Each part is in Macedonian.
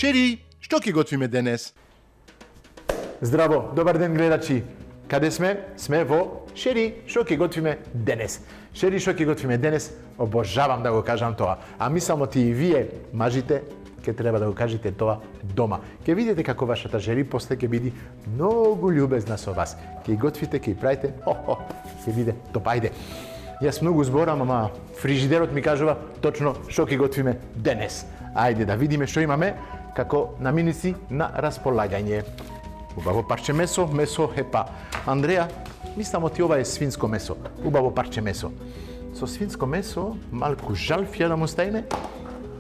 Шери, што ќе готвиме денес? Здраво, добар ден гледачи. Каде сме? Сме во Шери, што ќе готвиме денес? Шери, што ќе готвиме денес? Обожавам да го кажам тоа. А мислам оти и вие, мажите, ќе треба да го кажете тоа дома. Ќе видите како вашата Шери после ќе биде многу љубезна со вас. Ќе готвите, ќе правите, ќе биде топ. Ајде. Јас многу зборам, ама фрижидерот ми кажува точно што ќе готвиме денес. Ајде да видиме што имаме како наминици на располагање. Убаво парче месо, месо хепа. Андреја, мислам оти ова е свинско месо. Убаво парче месо. Со свинско месо, малку жалфија да му ставиме.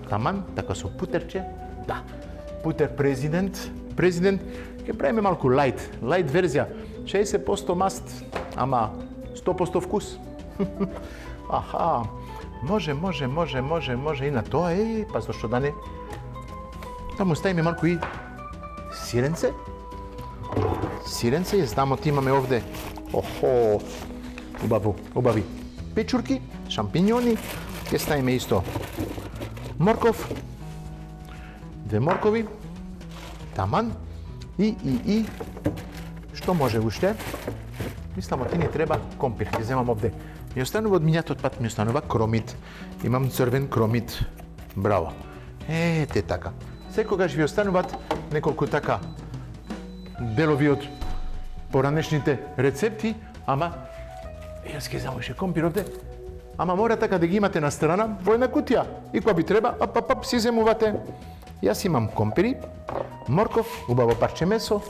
Таман, така со путерче. Да, путер президент. Президент, ќе правиме малку лајт. Лајт верзија. 60% маст, ама 100% вкус. Аха, може и на тоа, па зашто да не. Да му ставиме малку и сиренце. Сиренце, знам оти имаме овде. Охо, убави печурки, шампиньони. Ќе ставиме исто морков. 2 моркови. Таман. И што може уште? Мислам оти ни треба компир. Ќе земам овде. Ми останува од минатот пат, ми останува кромит. Имам црвен кромит. Браво. Ете така. Секогаш ви остануваат неколку така делови од поранешните рецепти, ама јас ќе замоше компир овде. Ама мора така да ги имате на страна во една кутија. И кога би треба, си земувате. Јас имам компири, морков, убаво парче месо,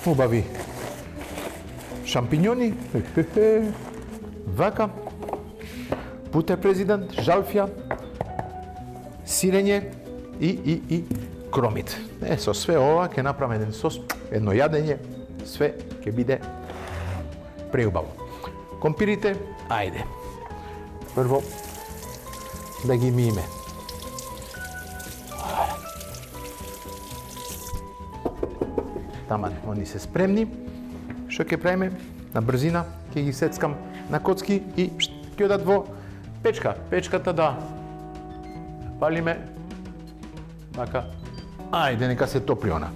убави шампиньони, вака, путер президент, жалфија, сирење и кромит. Со све ова ќе направиме еден сос, едно јадење, све ќе биде преубаво. Компирите, ајде. Прво да ги миеме. Таман, они се спремни. Што ќе правиме? На брзина ќе ги сецкам на коцки и ќе одат во печка. Печката да палиме. Така. Ајде, нека се топли она.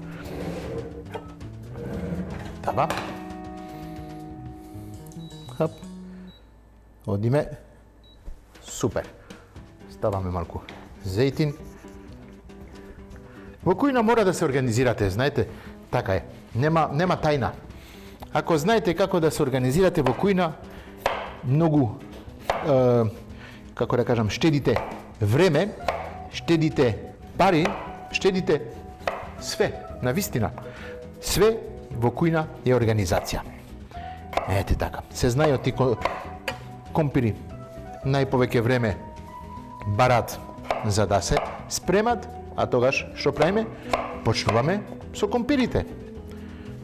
Таба. Хап. Одиме. Супер. Ставаме малку зејтин. Во кујна мора да се организирате, знаете, така е. Нема тајна. Ако знаете како да се организирате во кујна, многу, како да кажам, штедите време, штедите пари, штедите све, навистина. Све во кујна е организација. Ете така. Се знае оти компири најповеќе време барат за да се спремат, а тогаш што правиме? Почнуваме со компирите.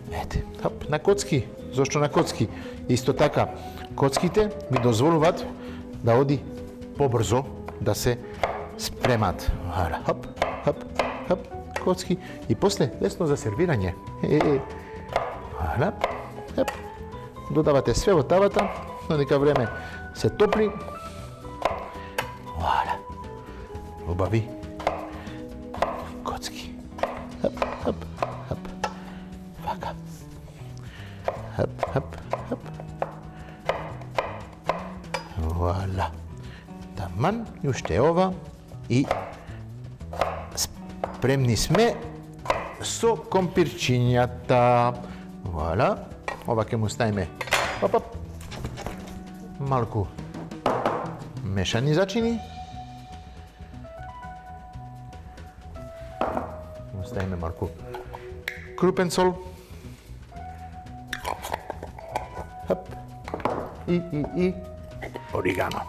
Ете, на коцки. Зошто на коцки? Исто така, коцките ви дозволуваат да оди побрзо да се спремат. Хап, коцки и после лесно за сервирање. Додавате све во тавата, на нека време се топли. Убави коцки. Вака. Вуала. Таман, и уште ова и спремни сме со компирчињата. Вуала. Ова ќе му ставиме малку мешани зачини. Му ставиме малку крупен сол. И оригано.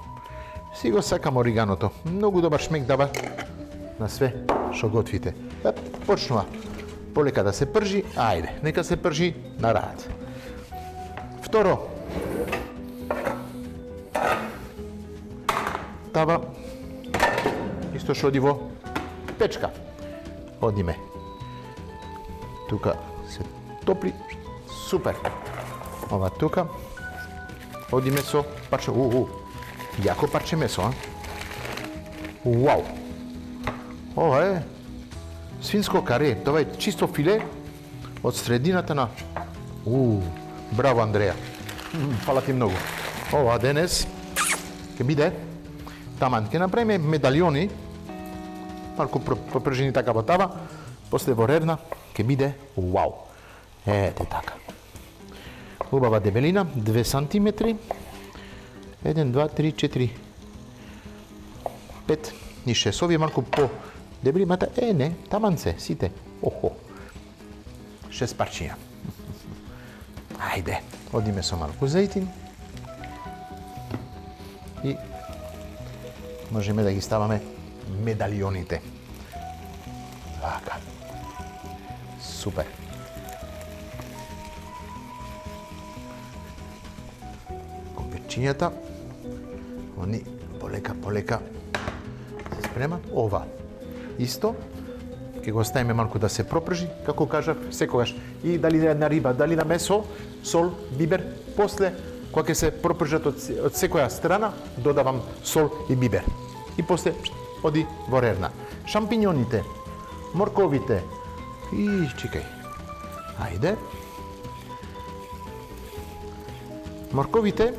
Си го сакам ориганото. Многу добар шмек дава на све што готвите. Почнува полека да се пржи. Ајде, нека се пржи на рад. Второ, тава исто што оди во печка. Одиме. Тука се топли. Супер. Ова тука. Одиме со парче. Јако парче месо, а? Уау. Ова е свинско каре, тоа е чисто филе од средината на... Браво, Андреја. Фала ти многу. Ова денес ќе биде таман. Ќе направиме медалиони, малку попржени така во тава, после во ревна ќе биде вау. Ете така. Убава дебелина, 2 сантиметри. 1, 2, 3, 4, 5 и 6. Овие малку по дебели, мата не, таман се, сите. Охо. 6 парчиња. Ајде, одиме со малку зејтин. И можеме да ги ставаме медалионите. Вака. Супер. Компечињата, они полека се спремат. Ова исто, ќе го оставиме малку да се пропржи, како кажав, секогаш. И дали на риба, дали на месо, сол, бибер, после, кога ќе се пропржат од секоја страна, додавам сол и бибер. И после оди во рерна. Шампиньоните, морковите, и чекај. Ајде. Морковите,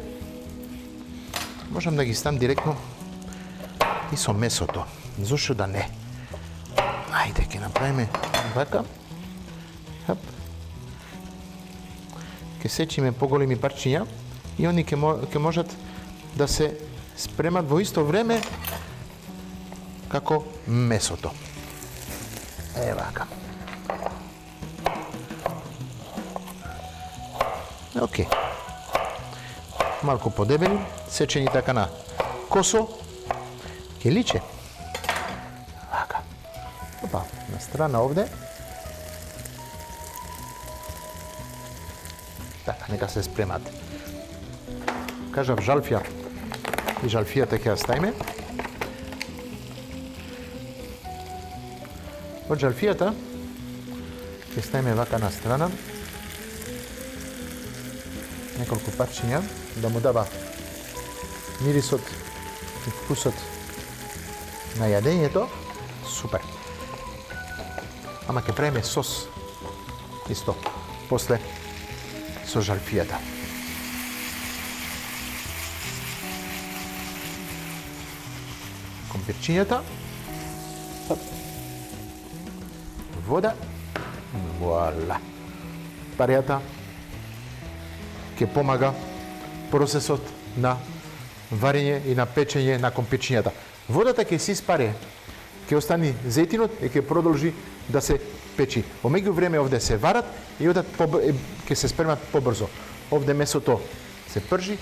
можам да ги ставам директно и со месото. Зошто да не? Ајде, ќе направиме вака. Хап. Ќе сечиме поголеми парчиња и они ќе можат да се спремат во исто време како месото. Вака. Океј. Малку подебели, сечени така на косо, ќе личе. Вака. Опа, на страна овде. Така, нека се спремат. Кажав жалфија. И жалфијата ќе ја ставиме. Од жалфијата ќе ставиме вака на страна. Неколку парчиња да му дава мирисот и вкусот на јадењето. Супер. Ама ќе правиме сос исто после со жалфијата. Компирчињата. Вода. Вуала. Парејата ќе помага процесот на варење и на печење на компирчињата. Водата ќе се испаре, ќе остани зејтинот и ќе продолжи да се печи. Во меѓувреме овде се варат и одат ќе се спремат побрзо. Овде месото се пржи,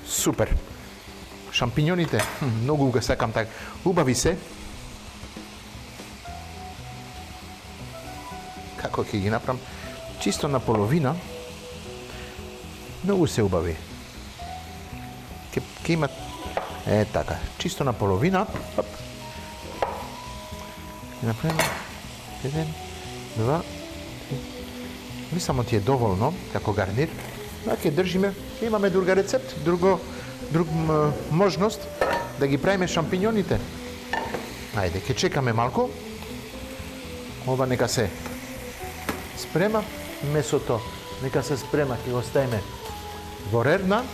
супер. Шампиньоните, многу го сакам така. Убави се. Како ќе ги направам? Чисто на половина. Многу се убави. Ќе имат така, чисто на половина. Оп. Ќе направиме 1, 2, 3. Мислам ти е доволно како гарнир. Да ќе држиме, ќе имаме друга рецепт, друг можност да ги правиме шампиньоните. Ајде, ќе чекаме малку. Ова нека се спрема, месото нека се спрема, ќе го ставиме во рерна.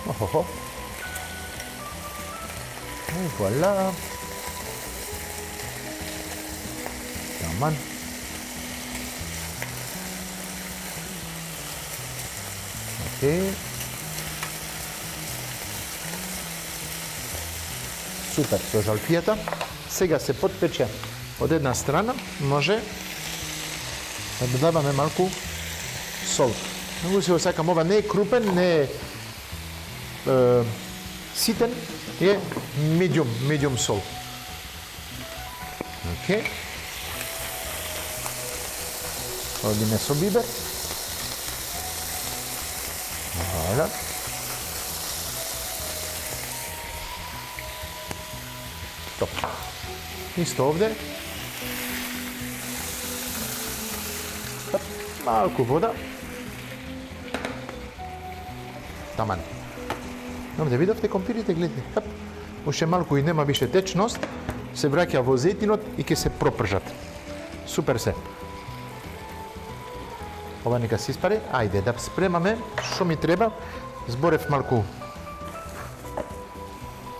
Охо. И вуала. Таман. Океј. Супер, со жалфијата. Сега се подпече од една страна, може да додаваме малку сол. Многу се осакам, ова не е крупен, не е ситен, е медиум сол. Океј. Одиме со бибер. Валя. Топ. Исто овде. Малку вода. Таман. Овде видовте компирите, гледате. Уште малку и нема више течност. се враќа во зејтинот и ќе се пропржат. Супер се. Ова нека се испари. Ајде да спремаме што ми треба. Зборев малку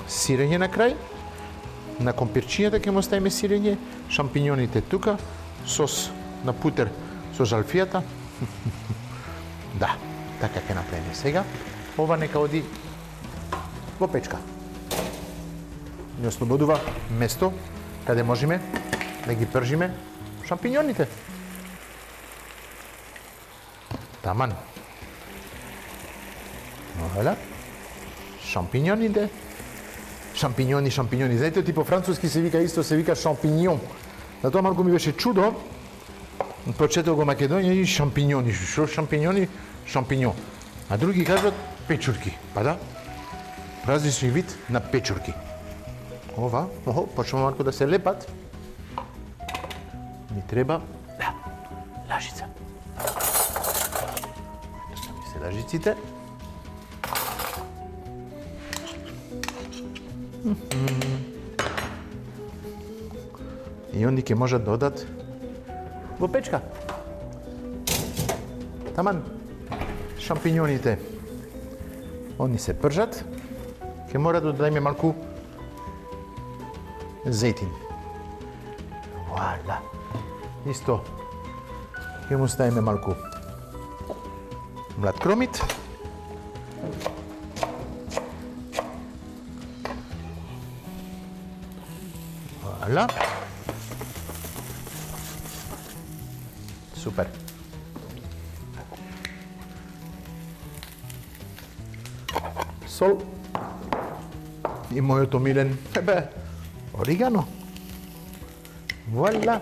сирење на крај. На компирчињата ќе му ставиме сирење, шампиньоните тука, сос на путер со жалфијата. Да, така ќе направиме сега. Ова нека оди во печка. Ни ослободува место каде можеме да ги пржиме шампиньоните. Таман. Валя. Шампиньоните. Шампиньони. Знаете, ти по француски се вика исто, се вика шампиньон. Затоа малку ми беше чудо. Прочетов го Македонија и шампиньони. Шо шампиньони? Шампиньон. А други кажат печурки. Па да. Различни вид на печурки. Ова, почнува малку да се лепат. Ми треба лажица. Тука ми се лажиците. И онди ќе можат да одат во печка. Таман, шампиньоните, они се пржат, ќе мора да додајме малку зејтин. Валя. Исто, ќе му ставиме малку млад кромит. Валя. Супер. Сол и мојот омилен оригано. Вуаля.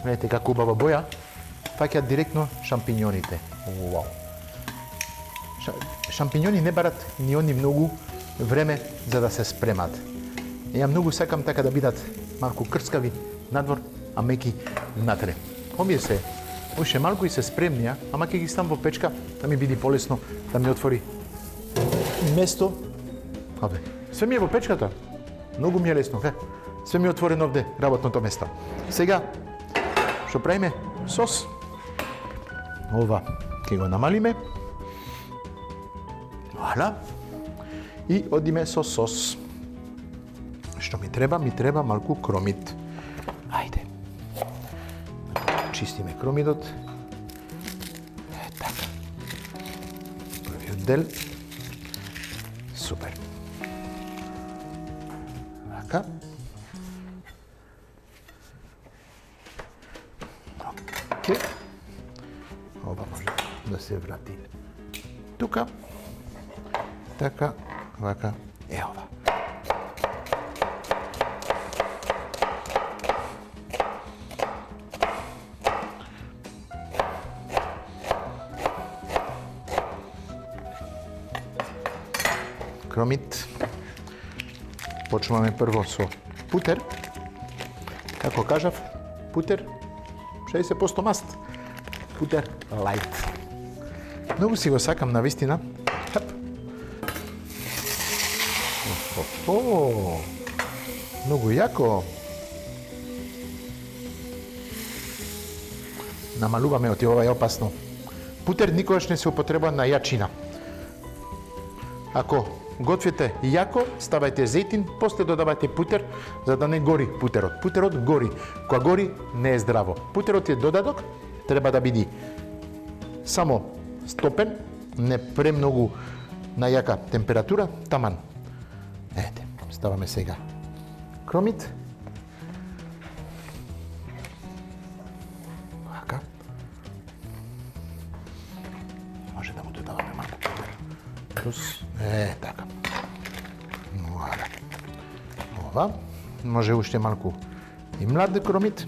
Видите како убава боја, фаќаат директно шампиньоните. Вау. Шампиньони не барат ни они многу време за да се спремат. Ја многу сакам така да бидат малку крскави надвор, а меки внатре. Овие се уште малку и се спремнија, ама ќе ги ставам во печка да ми биде полесно да ми отвори место. Абе, све ми е во печката. Многу ми е лесно, Све ми е отворено овде работното место. Сега што правиме? Сос. Ова ќе го намалиме. Валя. И одиме со сос. Што ми треба? Ми треба малку кромит. Ајде. Чистиме кромидот. Така. Првиот дел. Супер. Така. Окей. Ова може да се врати тука. Така, вака, ова. Кромит. Почнуваме прво со путер. Како кажав, путер 60% маст. Путер лајт. Многу си го сакам на вистина. Многу јако. Намалуваме оти, ова е опасно. Путер никогаш не се употребува на јачина. Ако готвите јако, ставајте зејтин, после додавајте путер, за да не гори путерот. Путерот гори. Кога гори, не е здраво. Путерот е додаток, треба да биде само стопен, не премногу на јака температура, таман. Ете, ставаме сега кромит. Вака. Може да му додаваме малку путер. Плюс, така. Вака. Ова. Може уште малку и млад кромит.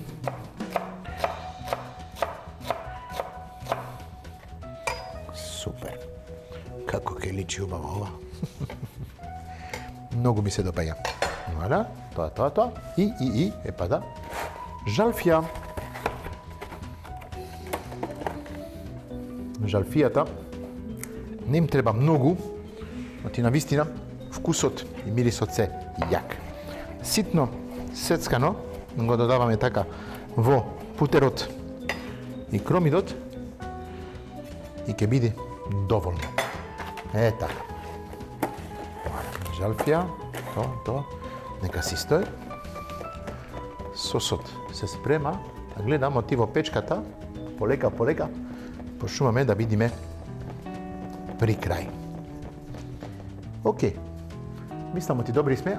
Супер. Како ќе личи убаво ова. Многу ми се допаѓа. Валя, тоа. И, епа да. Жалфија. жалфијата не им треба многу, но ти навистина вкусот и мирисот се јак. Ситно сецкано го додаваме така во путерот и кромидот и ќе биде доволно. Така. Жалфија, тоа, нека си стои. Сосот се спрема, да гледам оти во печката, полека, почнуваме да видиме при крај. Океј, мислам оти добри сме,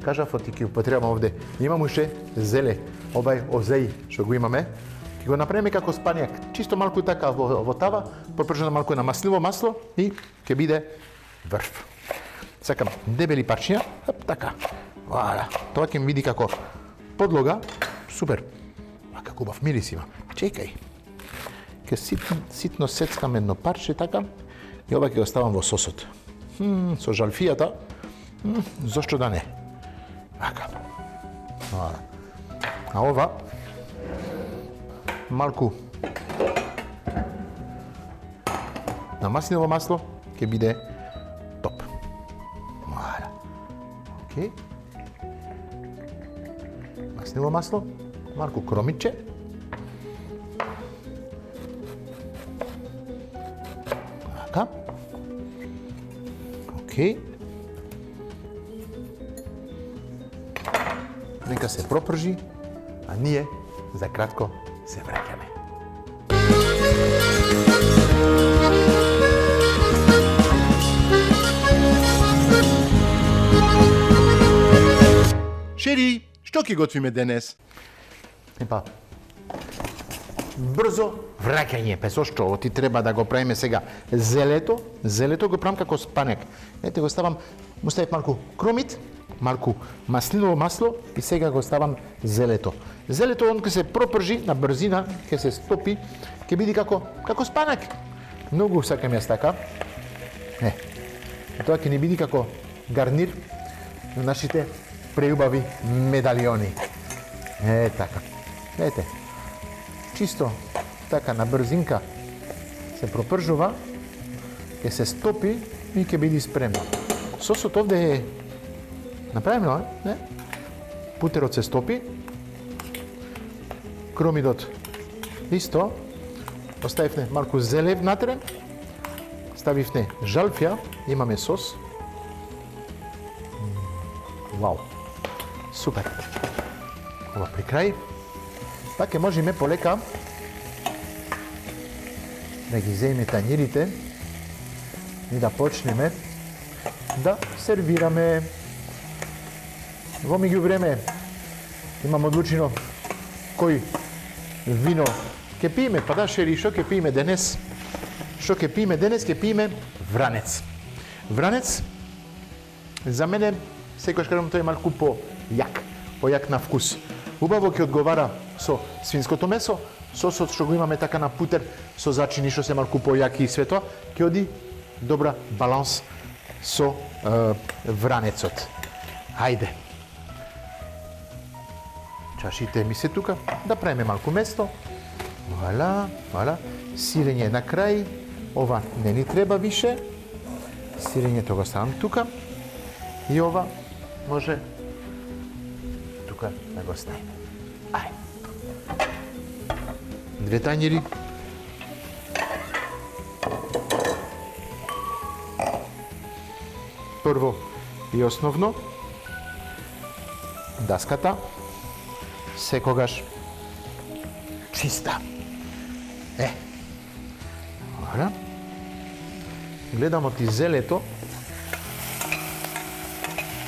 кажав оти ќе употребам овде. Имам уште зеле, обај озеј што го имаме. Ќе го направиме како спанјак, чисто малку така во тава, попржано малку на масливо масло и ќе биде врв. Сакам дебели парчиња, така. Вала, тоа ќе ми види како подлога, супер. Како убав мирис има. Чекај. Ќе ситно сецкам едно парче така и ова ќе го ставам во сосот. Со жалфијата, зошто да не? Така. Вала. А ова малку на маслиново масло ќе биде топ. Вала. Океј. Маслиново масло, малку кромиче. Така. Океј. Нека се пропржи, а ние за кратко се враќаме. Шери, што ќе готвиме денес? Епа, брзо враќање, зошто оти треба да го правиме сега зелето го правам како спанек. Ете го ставам, му ставив малку кромит, малку маслиново масло и сега го ставам зелето. Зелето он ќе се пропржи на брзина, ќе се стопи, ќе биде како спанек. Многу сакам јас така. Тоа ќе ни биде како гарнир на нашите преубави медалиони. Така. Ете. Чисто така на брзинка се пропржува, ќе се стопи и ќе биде спремно. Сосот овде е направено, не? Путерот се стопи, кромидот исто, оставивме малку зеле внатре, ставивме жалфија, имаме сос. Вау, супер. Ова при крај, па ќе можеме полека да ги земеме тањирите и да почнеме да сервираме. Во меѓувреме имам одлучено кој вино ќе пиеме, па да, Шери, што ќе пиеме денес? Што ќе пиеме денес? Ќе пиеме вранец. Вранец, за мене, секојаш кажам, тој е малку појак на вкус. Убаво ќе одговара со свинското месо, сосот што го имаме така на путер, со зачини што се малку појаки и све тоа, ќе оди добра баланс со вранецот. Хајде. Чашите ми се тука, да правиме малку место. Вала. Сирење на крај. Ова не ни треба више. Сирењето го ставам тука. И ова може тука да го ставиме. Ајде. 2 тањири. Прво и основно, даската секогаш чиста. Ора. Гледам оти зелето.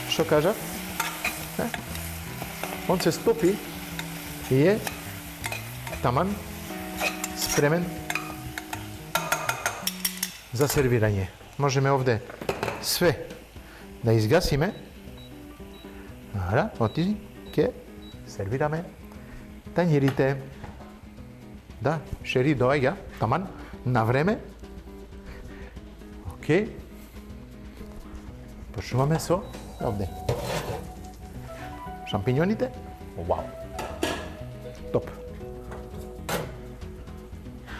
Што кажа? Он се стопи и е таман спремен за сервирање. Можеме овде све да изгасиме. Оти ќе сервираме тањирите. Да, Шери доаѓа, таман, на време. Океј. Почнуваме со овде. Шампиньоните. Вау. Топ.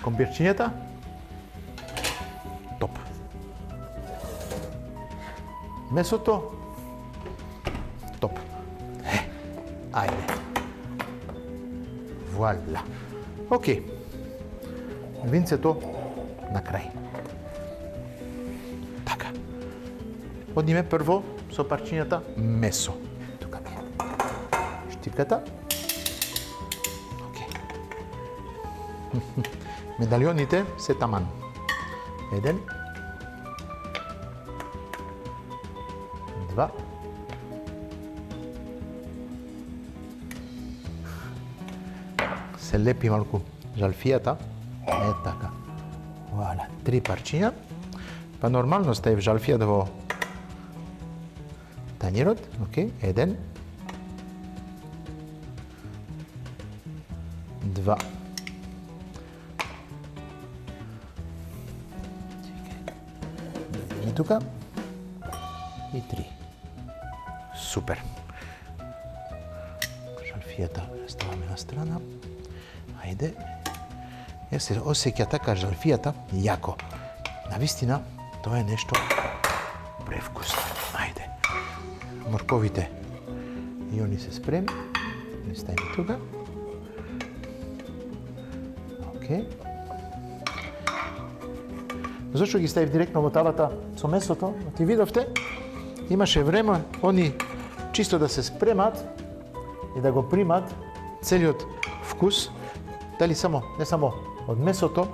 Компирчињата. месото. Топ. Ајде. Вуаля. Океј. Винцето на крај. Така. Одиме прво со парчињата месо. Тука ми е. Штипката. Океј. Медалионите се таман. 1, 2, се лепи малку жалфијата. Така. Вуаля, 3 парчиња. Па нормално ставив жалфијата во тањирот. Океј, 1, 2. И тука. И 3. Супер. Жалфијата ставаме на страна. Ајде. Се осеќа така жалфијата јако. Навистина, тоа е нешто превкусно. Ајде. Морковите и они се спремни. Не ставиме тука. Океј. Зошто ги ставив директно во тавата со месото? Ти видовте? Имаше време они чисто да се спремат и да го примат целиот вкус, дали не само од месото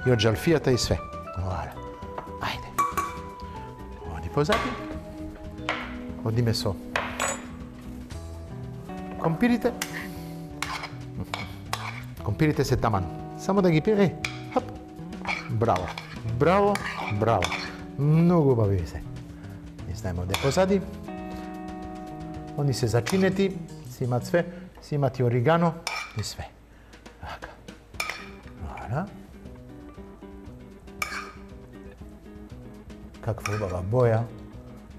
и од жалфијата и све. Вуаля. Ајде. Оди позади. Одиме со компирите. Компирите се таман. Само да ги пиме. Хап. Браво. Браво. Браво. Многу убави се. Не знаеме оде позади. Они се зачинети, си имат све, си имат и оригано и све. Така. Вуаля. Каква убава боја,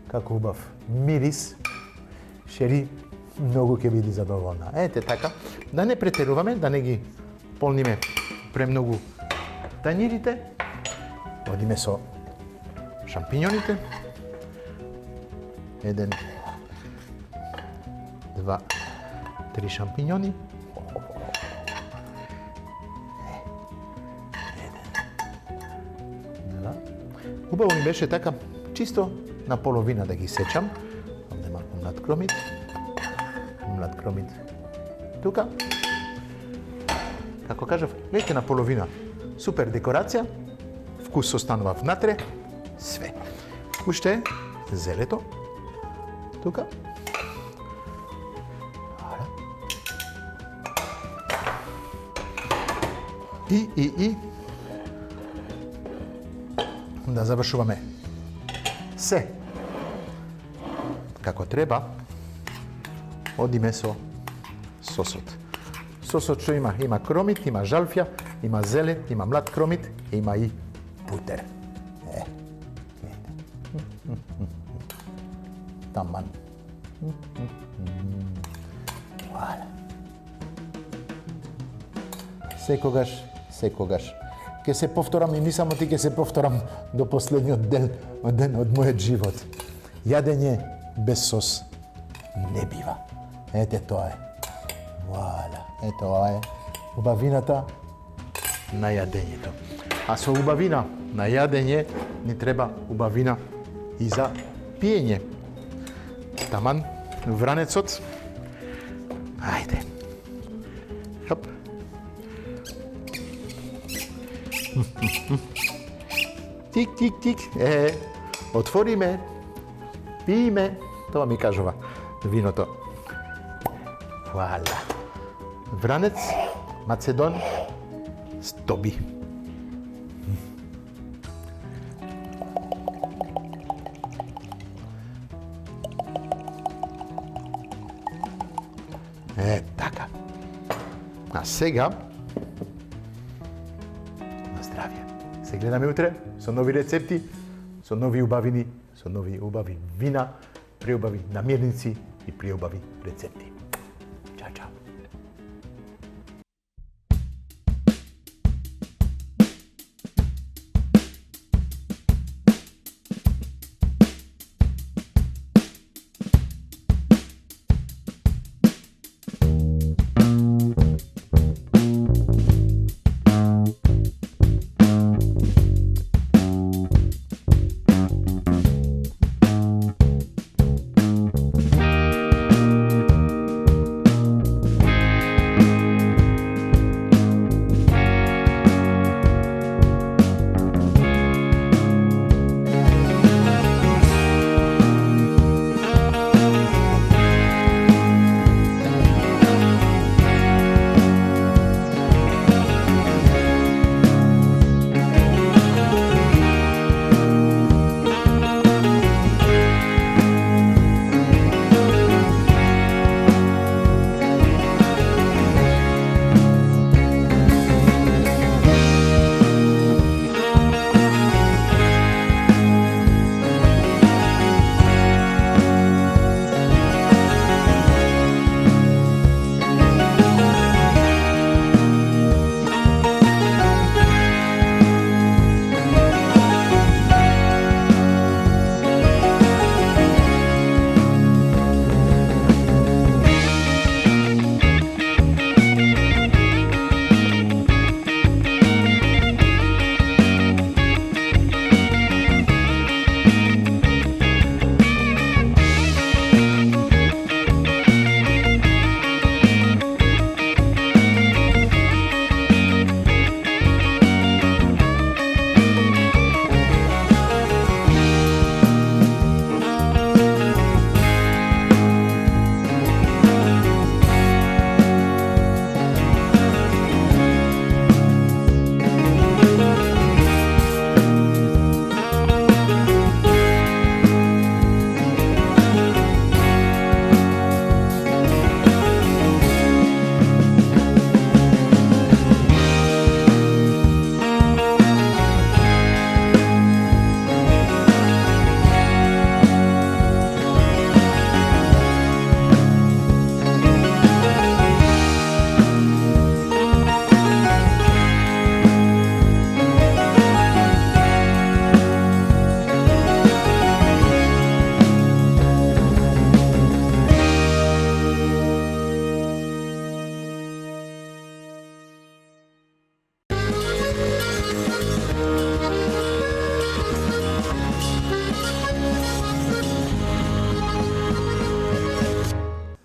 како убав мирис. Шери многу ќе биде задоволна. Ете така, да не претеруваме, да не ги полниме премногу тањирите. Одиме со шампињоните. 1, 2, 3 шампињони. 1, 2. Убаво ми беше така, чисто на половина да ги сечам. Овде малку млад кромит тука. Како кажав, веќе на половина. Супер декорација, вкус останува внатре, све. Уште зелето, тука. И да завршуваме се како треба. Одиме со сосот. Сосот што има? Има кромит, има жалфја, има зеле, има млад кромит, има и путер. Таман. Вуаля. Секогаш. Ке се повторам и не само ти, ке се повторам до последниот ден од мојот живот. Јадење без сос не бива. Ете тоа е. Вуаля. Ето тоа е убавината на јадењето. А со убавина на јадење ни треба убавина и за пиење. Таман вранецот. Ајде. Хоп. Тик. Отвориме. Пиеме. Тоа ми кажува виното. Вуаля. Вранец, Macedon, Стоби. Така. А сега, на здравје. Се гледаме утре со нови рецепти, со нови убавини, со нови убави вина, преубави намирници и преубави рецепти.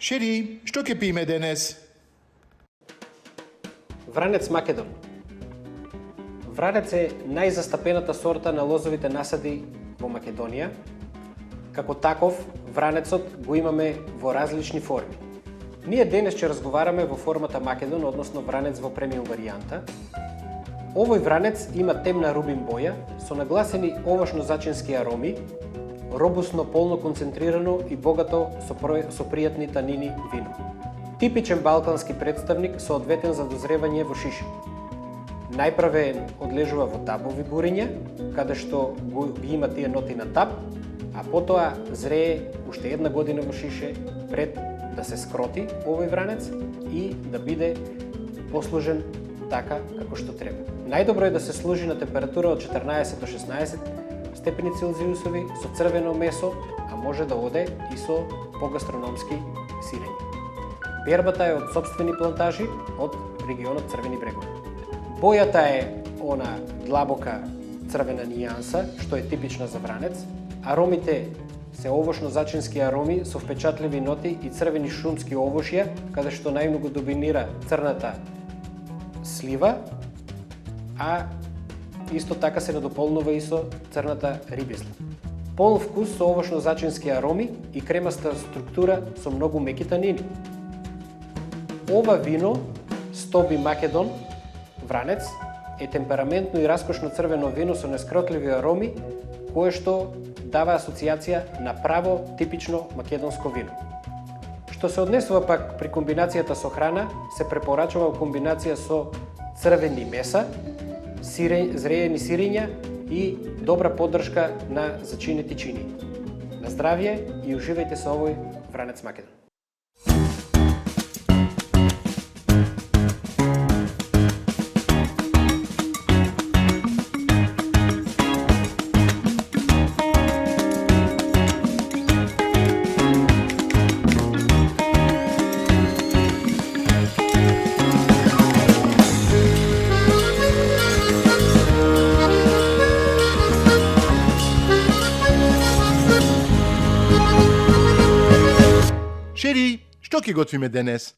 Шери, што ќе пиеме денес? Вранец Македон. Вранец е најзастапената сорта на лозовите насади во Македонија. Како таков, вранецот го имаме во различни форми. Ние денес ќе разговараме во формата Македон, односно вранец во премиум варијанта. Овој вранец има темна рубин боја со нагласени овошно-зачински ароми, робусно, полно концентрирано и богато со пријатни танини вино. Типичен балкански представник соодветен за дозревање во шише. Најпрве одлежува во табови буриња, каде што ги има тие ноти на таб, а потоа зрее уште една година во шише пред да се скроти овој вранец и да биде послужен така како што треба. Најдобро е да се служи на температура од 14 до 16 степени Целзиусови со црвено месо, а може да оде и со погастрономски сирења. Бербата е од сопствени плантажи од регионот Црвени брегови. Бојата е она длабока црвена нијанса, што е типична за вранец. Аромите се овошно-зачински ароми со впечатливи ноти и црвени шумски овошја, каде што најмногу доминира црната слива, а исто така се надополнува и со црната рибисла. Полн вкус со овошно-зачински ароми и кремаста структура со многу меки танини. Ова вино, Стоби Македон, вранец, е темпераментно и раскошно црвено вино со нескротливи ароми, кое што дава асоциација на право типично македонско вино. Што се однесува пак при комбинацијата со храна, се препорачува комбинација со црвени меса, зреени сирења и добра поддршка на зачинети чини. На здравје и уживајте со овој вранец Македон. Шери, што ќе готвиме денес?